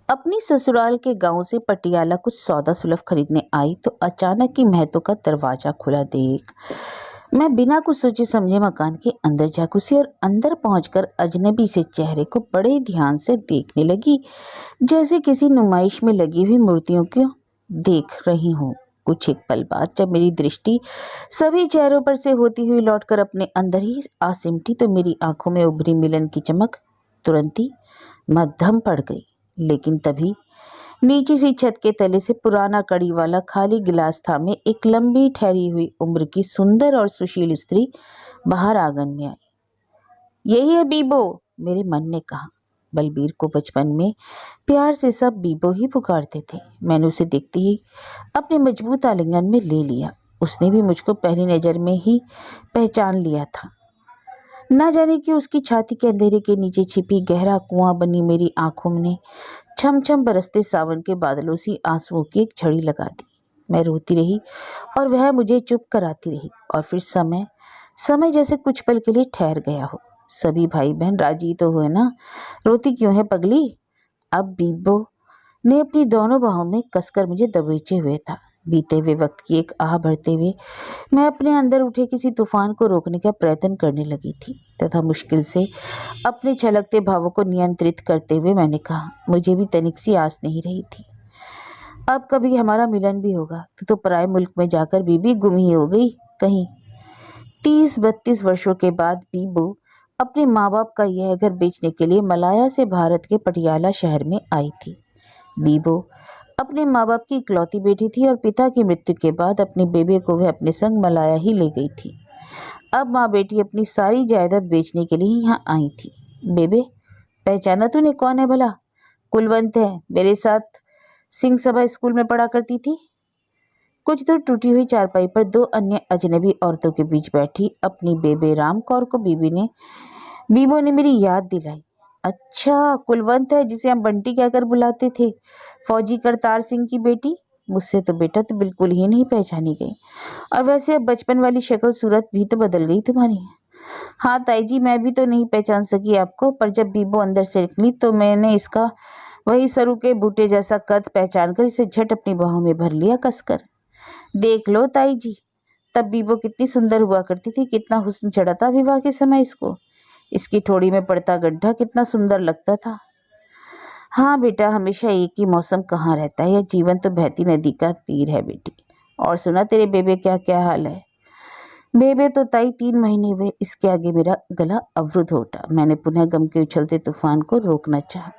अपनी ससुराल के गांव से पटियाला कुछ सौदा सुलभ खरीदने आई तो अचानक ही महतो का दरवाजा खुला देख मैं बिना कुछ सोचे समझे मकान के अंदर जा घुसी और अंदर पहुंचकर अजनबी से चेहरे को बड़े ध्यान से देखने लगी, जैसे किसी नुमाइश में लगी हुई मूर्तियों को देख रही हूँ। कुछ एक पल बाद जब मेरी दृष्टि सभी चेहरों पर से होती हुई लौटकर अपने अंदर ही आ सिमटी तो मेरी आंखों में उभरी मिलन की चमक तुरंत ही मद्धम पड़ गई। लेकिन तभी नीची सी छत के तले से पुराना कड़ी वाला खाली गिलास था में एक लंबी ठहरी हुई उम्र की सुंदर और सुशील स्त्री बाहर आंगन में आई। यही है बीबो, मेरे मन ने कहा। बलबीर को बचपन में प्यार से सब बीबो ही पुकारते थे। मैंने उसे देखते ही अपने मजबूत आलिंगन में ले लिया। उसने भी मुझको पहली नजर में ही पहचान लिया था। न जाने कि उसकी छाती के अंधेरे के नीचे छिपी गहरा कुआं बनी मेरी आंखों ने छम छम बरसते सावन के बादलों सी आंसुओं की एक झड़ी लगा दी। मैं रोती रही और वह मुझे चुप कराती रही। और फिर समय जैसे कुछ पल के लिए ठहर गया हो। सभी भाई बहन राजी तो हुए ना, रोती क्यों है पगली? अब बीबो ने अपनी दोनों बाहों में कसकर मुझे दबोचे हुए था। बीते हुए वक्त की एक आह भरते हुए मैं अपने अंदर उठे किसी तूफान को रोकने का प्रयत्न करने लगी थी तथा मुश्किल से अपने छलकते भावों को नियंत्रित करते हुए मैंने कहा, मुझे भी तनिक सी आस नहीं रही थी अब कभी हमारा मिलन भी होगा। तो पराए मुल्क में जाकर बीबी गुम ही हो गई कहीं। 30-32 वर्षों के बाद बीबो अपने माँ बाप का यह घर बेचने के लिए मलाया से भारत के पटियाला शहर में आई थी। बीबो अपने माँ बाप की इकलौती बेटी थी और पिता की मृत्यु के बाद अपने बेबे को वह अपने संग मलाया ही ले गई थी। अब माँ बेटी अपनी सारी जायदाद बेचने के लिए यहाँ आई थी। बेबे, पहचाना तूने कौन है भला? कुलवंत है, मेरे साथ सिंह सभा स्कूल में पढ़ा करती थी। कुछ दूर टूटी हुई चारपाई पर दो अन्य अजनबी औरतों के बीच बैठी अपनी बेबे राम कौर को बीबो ने मेरी याद दिलाई। अच्छा, कुलवंत है जिसे हम बंटी कहकर बुलाते थे, फौजी करतार सिंह की बेटी। मुझसे तो बेटा तो बिल्कुल ही नहीं पहचानी गई। और वैसे अब बचपन वाली शक्ल सूरत भी तो बदल गई तुम्हारी। हाँ ताई जी, मैं भी तो नहीं पहचान सकी आपको, पर जब बीबो अंदर से निकली तो मैंने इसका वही सरू के बूटे जैसा कद पहचान कर इसे झट अपनी बाहों में भर लिया कसकर। देख लो ताई जी, तब बीबो कितनी सुंदर हुआ करती थी, कितना हुस्न चढ़ा था विवाह के समय इसको। इसकी ठोड़ी में पड़ता गड्ढा कितना सुंदर लगता था। हाँ बेटा, हमेशा एक ही मौसम कहाँ रहता है, यह जीवन तो बहती नदी का तीर है बेटी। और सुना तेरे बेबे क्या क्या हाल है? बेबे तो ताई 3 महीने हुए। इसके आगे मेरा गला अवरुद्ध हो उठा। मैंने पुनः गम के उछलते तूफान को रोकना चाहा,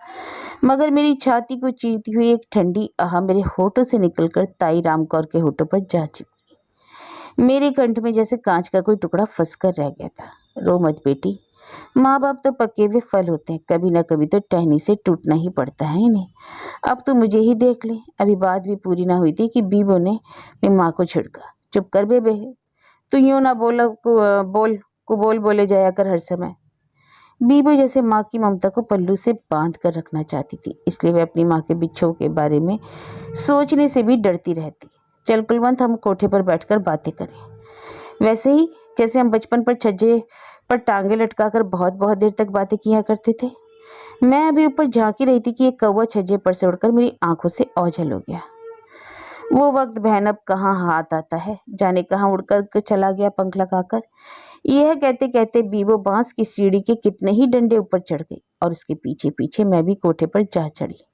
मगर मेरी छाती को चीरती हुई एक ठंडी आह मेरे होठों से निकलकर ताई रामकौर के होठों पर जा चिपकी। मेरे कंठ में जैसे कांच का कोई टुकड़ा फंसकर रह गया था। रो मत बेटी, माँ बाप तो पके हुए फल होते हैं, कभी ना कभी तो टहनी से टूटना ही पड़ता है इन्हें। अब तो मुझे ही देख ले। अभी बात भी पूरी ना हुई थी कि बीबो ने अपनी माँ को छिड़का। चुप कर बेबे, तू यूं ना बोल बोले जाया कर हर समय। बीबो जैसे माँ की ममता को पल्लू से बांध कर रखना चाहती थी, इसलिए वह अपनी माँ के बिच्छों के बारे में सोचने से भी डरती रहती। चल कुलवंत, हम कोठे पर बैठकर बातें करें, वैसे ही जैसे हम बचपन पर छज्जे पर टांगे लटकाकर बहुत बहुत देर तक बातें किया करते थे। मैं अभी ऊपर झांकी रही थी कि एक कौवा छज्जे पर से उड़कर मेरी आंखों से ओझल हो गया। वो वक्त बहन अब कहाँ हाथ आता है, जाने कहाँ उड़कर चला गया पंख लगाकर। यह कहते कहते बीबो बांस की सीढ़ी के कितने ही डंडे ऊपर चढ़ गई और उसके पीछे पीछे मैं भी कोठे पर जा चढ़ी।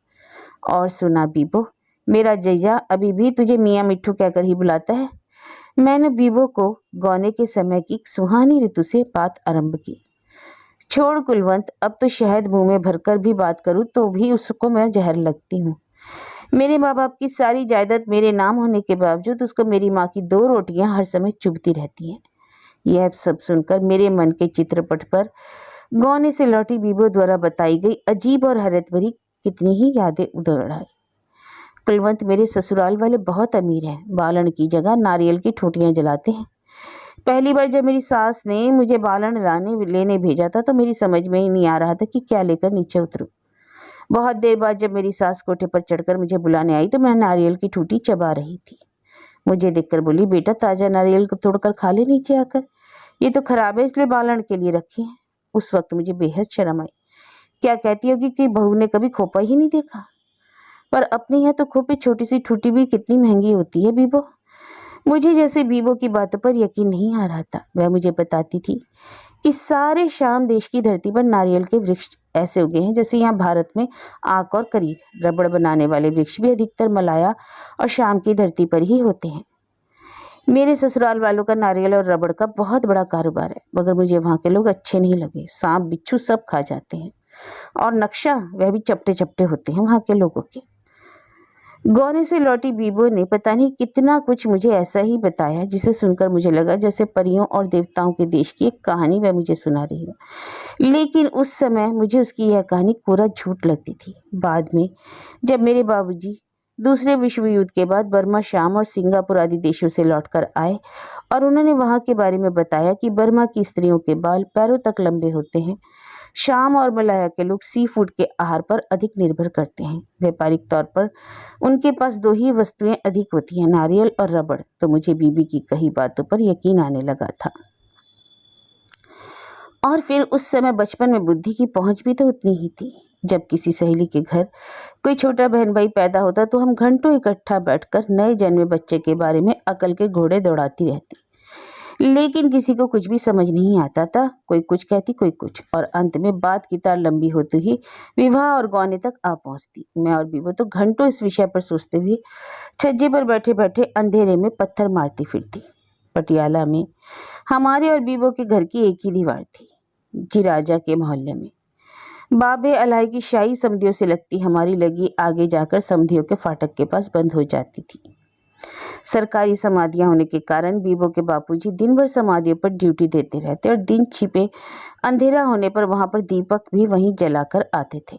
और सुना बीबो, मेरा जैया अभी भी तुझे मियाँ मिट्ठू कहकर ही बुलाता है। मैंने बीबो को गौने के समय की सुहानी ऋतु से बात आरंभ की। छोड़ कुलवंत, अब तो शहद मुंह में भरकर भी बात करूं तो भी उसको मैं जहर लगती हूँ। मेरे माँ बाप की सारी जायदाद मेरे नाम होने के बावजूद उसको मेरी माँ की 2 रोटियां हर समय चुभती रहती हैं। यह सब सुनकर मेरे मन के चित्रपट पर गौने से लौटी बीबो द्वारा बताई गई अजीब और हैरत भरी कितनी ही यादें उधड़ आई। कुलवंत, मेरे ससुराल वाले बहुत अमीर हैं, बालन की जगह नारियल की ठोटियां जलाते हैं। पहली बार जब मेरी सास ने मुझे बालन लेने भेजा था तो मेरी समझ में ही नहीं आ रहा था कि क्या लेकर नीचे उतरूं। बहुत देर बाद जब मेरी सास कोठे पर चढ़कर मुझे बुलाने आई तो मैं नारियल की ठूठी चबा रही थी। मुझे देखकर बोली, बेटा ताजा नारियल को तोड़कर खा ले नीचे आकर, ये तो खराब है इसलिए बालन के लिए रखे हैं। उस वक्त मुझे बेहद शर्म आई। क्या कहती होगी कि बहू ने कभी खोपा ही नहीं देखा। पर अपने यहाँ तो खोपे छोटी सी ठूठी भी कितनी महंगी होती है बीबो। मुझे जैसे बीबो की बातों पर यकीन नहीं आ रहा था। वह मुझे बताती थी कि सारे शाम देश की धरती पर नारियल के वृक्ष ऐसे उगे हैं जैसे यहाँ भारत में आक और करीर। रबड़ बनाने वाले वृक्ष भी अधिकतर मलाया और शाम की धरती पर ही होते हैं। मेरे ससुराल वालों का नारियल और रबड़ का बहुत बड़ा कारोबार है, मगर मुझे वहाँ के लोग अच्छे नहीं लगे। सांप बिच्छू सब खा जाते हैं, और नक्शा वह भी चपटे चपटे होते हैं वहाँ के लोगों के। गौने से लौटी बीबो ने पता नहीं कितना कुछ मुझे ऐसा ही बताया जिसे सुनकर मुझे लगा जैसे परियों और देवताओं के देश की एक कहानी वह मुझे सुना रही है। लेकिन उस समय मुझे उसकी यह कहानी कोरा झूठ लगती थी। बाद में जब मेरे बाबूजी दूसरे विश्व युद्ध के बाद बर्मा, शाम और सिंगापुर आदि देशों से लौटकर आए और उन्होंने वहाँ के बारे में बताया कि बर्मा की स्त्रियों के बाल पैरों तक लंबे होते हैं। शाम और मलाया के लोग सी फूड के आहार पर अधिक निर्भर करते हैं। व्यापारिक तौर पर उनके पास दो ही वस्तुएं अधिक होती हैं, नारियल और रबड़। तो मुझे बीबी की कही बातों पर यकीन आने लगा था। और फिर उस समय बचपन में बुद्धि की पहुंच भी तो उतनी ही थी। जब किसी सहेली के घर कोई छोटा बहन भाई पैदा होता तो हम घंटों इकट्ठा बैठकर नए जन्मे बच्चे के बारे में अकल के घोड़े दौड़ाती रहती। लेकिन किसी को कुछ भी समझ नहीं आता था। कोई कुछ कहती, कोई कुछ, और अंत में बात की तार लंबी होती ही विवाह और गौने तक आ पहुंचती। मैं और बीबो तो घंटों इस विषय पर सोचते हुए छज्जे पर बैठे बैठे अंधेरे में पत्थर मारती फिरती। पटियाला में हमारे और बीबो के घर की एक ही दीवार थी, जी राजा के मोहल्ले में। बाबे अलाई की शाही समधियों से लगती हमारी लगी आगे जाकर समधियों के फाटक के पास बंद हो जाती थी। सरकारी समाधियां होने के कारण बीबो के बापूजी दिन भर समाधियों पर ड्यूटी देते रहते और दिन छिपे अंधेरा होने पर वहां पर दीपक भी वहीं जलाकर आते थे।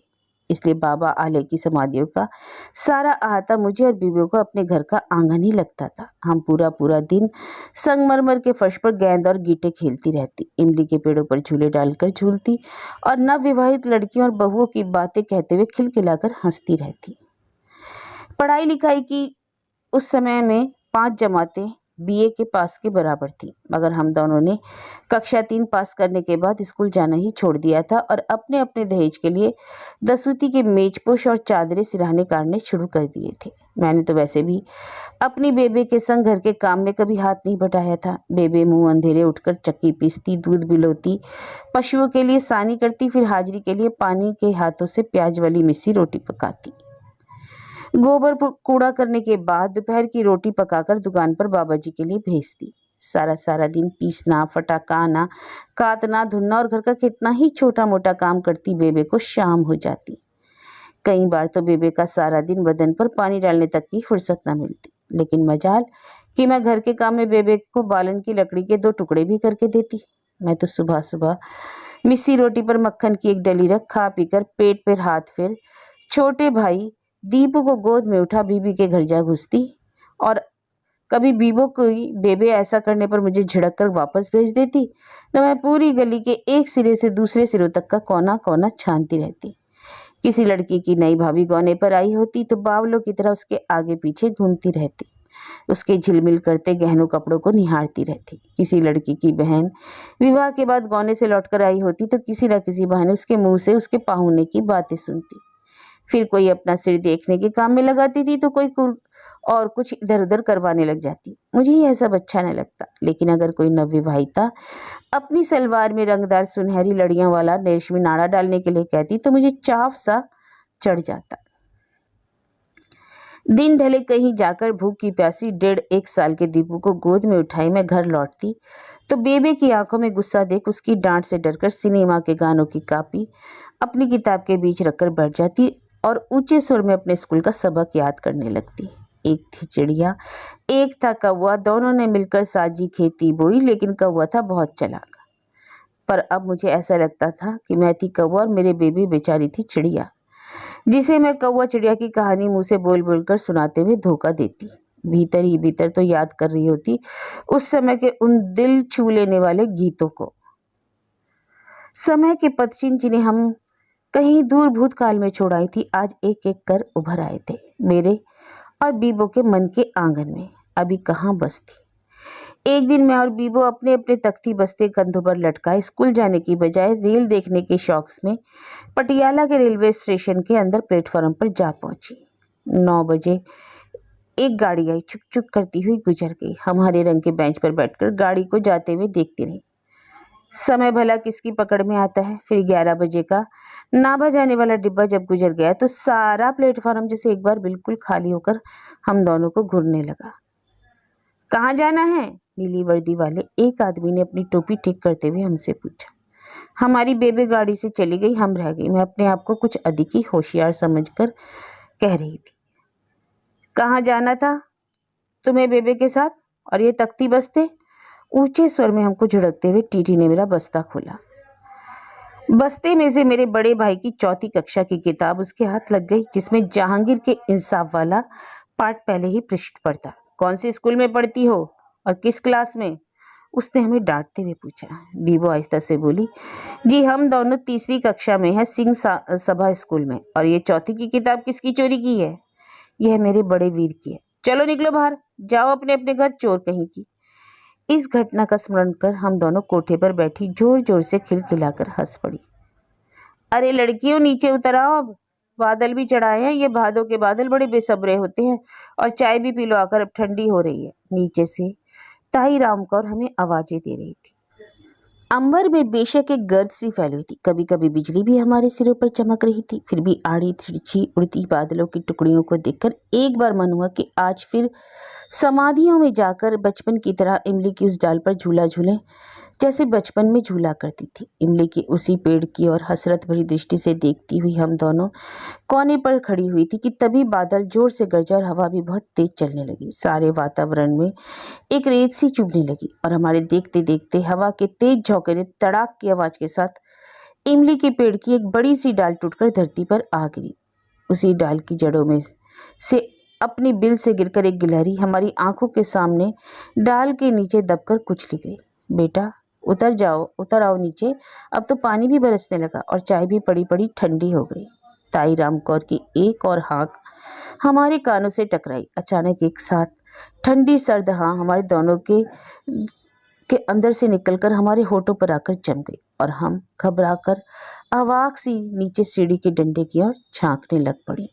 इसलिए बाबा आले की समाधियों का सारा अहाता मुझे और बीबो को अपने घर का आंगन ही लगता था। हम पूरा पूरा दिन संगमरमर के फर्श पर गेंद और गीटे खेलती रहती, इमली के पेड़ों पर झूले डालकर झूलती और नवविवाहित लड़कियों और बहुओं की बातें कहते हुए खिलखिलाकर हंसती रहती। पढ़ाई लिखाई की उस समय में 5 जमातें बीए के पास के बराबर थी, मगर हम दोनों ने कक्षा 3 पास करने के बाद स्कूल जाना ही छोड़ दिया था और अपने अपने दहेज के लिए दसूती के मेजपोश और चादरें सिरहाने काटने शुरू कर दिए थे। मैंने तो वैसे भी अपनी बेबे के संग घर के काम में कभी हाथ नहीं बटाया था। बेबे मुंह अंधेरे उठकर चक्की पीसती, दूध बिलोती, पशुओं के लिए सानी करती, फिर हाजिरी के लिए पानी के हाथों से प्याज वाली मिस्सी रोटी पकाती। गोबर कूड़ा करने के बाद दोपहर की रोटी पकाकर दुकान पर बाबा जी के लिए भेजती। सारा सारा दिन पीसना, फटाकाना, काटना, धुनना और घर का कितना ही छोटा मोटा काम करती बेबे को शाम हो जाती। कई बार तो बेबे का सारा दिन बदन पर पानी डालने तक की फुर्सत न मिलती। लेकिन मजाल कि मैं घर के काम में बेबे को बालन की लकड़ी के 2 टुकड़े भी करके देती। मैं तो सुबह सुबह मिस्सी रोटी पर मक्खन की एक डली रख खा पीकर पेट पर हाथ फेर छोटे भाई दीपू को गोद में उठा बीबी के घर जा घुसती। और कभी बीबो की बेबे ऐसा करने पर मुझे झिड़क कर वापस भेज देती तो मैं पूरी गली के एक सिरे से दूसरे सिरों तक का कोना कोना छानती रहती। किसी लड़की की नई भाभी गौने पर आई होती तो बावलों की तरह उसके आगे पीछे घूमती रहती, उसके झिलमिल करते गहनों कपड़ों को निहारती रहती। किसी लड़की की बहन विवाह के बाद गौने से लौटकर आई होती तो किसी न किसी बहाने उसके मुंह से उसके पाहुने की बातें सुनती। फिर कोई अपना सिर देखने के काम में लगाती थी तो कोई और कुछ इधर उधर करवाने लग जाती। मुझे यह सब अच्छा न लगता, लेकिन अगर कोई नवविवाहिता अपनी सलवार में रंगदार सुनहरी लड़ियों वाला रेशमी नाड़ा डालने के लिए कहती तो मुझे चाव सा चढ़ जाता। दिन ढले कहीं जाकर भूखी प्यासी 1.5 साल के दीपू को गोद में उठाई मैं घर लौटती तो बेबे की आंखों में गुस्सा देख उसकी डांट से डरकर सिनेमा के गानों की कॉपी अपनी किताब के बीच रखकर बैठ जाती और ऊंचे सुर में अपने स्कूल का सबक याद करने लगती। एक थी चिड़िया, एक था कौवा, दोनों ने मिलकर साजी खेती बोई, लेकिन कौवा था बहुत चालाक। पर अब मुझे ऐसा लगता था कि मैं थी कौवा और मेरे बेबी बेचारी थी चिड़िया, जिसे मैं कौवा चिड़िया की कहानी मुंह से बोल बोलकर सुनाते हुए धोखा देती। भीतर ही भीतर तो याद कर रही होती उस समय के उन दिल छू लेने वाले गीतों को, समय के पदचिन्ह जिन्हें हम कहीं दूर भूतकाल में छोड़ आई थी, आज एक एक कर उभर आए थे मेरे और बीबो के मन के आंगन में। अभी कहाँ बस थी। एक दिन मैं और बीबो अपने अपने तख्ती बस्ते कंधों पर लटकाए स्कूल जाने की बजाय रेल देखने के शौक में पटियाला के रेलवे स्टेशन के अंदर प्लेटफॉर्म पर जा पहुंची। 9 बजे एक गाड़ी आई, चुक चुक करती हुई गुजर गई। हम हरे रंग के बेंच पर बैठकर गाड़ी को जाते हुए देखते रहे। समय भला किसकी पकड़ में आता है। फिर 11 बजे का नाभा जाने वाला डिब्बा जब गुजर गया तो सारा प्लेटफॉर्म जैसे एक बार बिल्कुल खाली होकर हम दोनों को घूरने लगा। कहाँ जाना है? नीली वर्दी वाले एक आदमी ने अपनी टोपी ठीक करते हुए हमसे पूछा। हमारी बेबे गाड़ी से चली गई, हम रह गई। मैं अपने आप को कुछ अधिक ही होशियार समझकर कह रही थी। कहाँ जाना था तुम्हें बेबे के साथ? और ये तख्ती बस्ते? ऊंचे स्वर में हमको झिड़कते हुए टीटी ने मेरा बस्ता खोला। बस्ते में से मेरे बड़े भाई की 4वीं कक्षा की किताब उसके हाथ लग गई, जिसमें जहांगीर के इंसाफ वाला पाठ पहले ही पृष्ठ पर था। कौन सी स्कूल में पढ़ती हो और किस क्लास में? उसने हमें डांटते हुए पूछा। बीबो आहिस्ता से बोली, जी हम दोनों 3री कक्षा में हैं, सिंह सभा स्कूल में। और ये 4वीं की किताब किसकी चोरी की है? यह मेरे बड़े वीर की है। चलो निकलो बाहर, जाओ अपने अपने घर, चोर कहीं की। इस घटना का स्मरण कर हम दोनों कोठे पर बैठी जोर जोर से खिलखिलाकर हंस पड़ी। अरे लड़कियों, नीचे उतर आओ, अब बादल भी चढ़ाए हैं। ये भादों के बादल बड़े बेसब्रे होते हैं। और चाय भी पी लो आकर, अब ठंडी हो रही है। नीचे से ताई राम कौर हमें आवाजें दे रही थी। अंबर में बेशक एक गर्द सी फैली हुई थी। कभी कभी बिजली भी हमारे सिरों पर चमक रही थी। फिर भी आड़ी तिरछी उड़ती बादलों की टुकड़ियों को देखकर एक बार मन हुआ कि आज फिर समाधियों में जाकर बचपन की तरह इमली की उस डाल पर झूला झूलें जैसे बचपन में झूला करती थी। इमली के उसी पेड़ की ओर हसरत भरी दृष्टि से देखती हुई हम दोनों कोने पर खड़ी हुई थी कि तभी बादल जोर से गरजा और हवा भी बहुत तेज चलने लगी। सारे वातावरण में एक रेत सी चुभने लगी और हमारे देखते देखते हवा के तेज झोंके ने तड़ाक की आवाज के साथ इमली के पेड़ की एक बड़ी सी डाल टूटकर धरती पर आ गिरी। उसी डाल की जड़ों में से अपनी बिल से गिरकर एक गिलहरी हमारी आंखों के सामने डाल के नीचे दबकर कुचली गई। बेटा उतर जाओ, उतर आओ नीचे, अब तो पानी भी बरसने लगा और चाय भी पड़ी पड़ी ठंडी हो गई। ताई राम कौर की एक और हाँक हमारे कानों से टकराई। अचानक एक साथ ठंडी सर्द हाँ हमारे दोनों के अंदर से निकलकर हमारे होठों पर आकर जम गई और हम घबराकर अवाक सी नीचे सीढ़ी के डंडे की ओर झांकने लग पड़ी।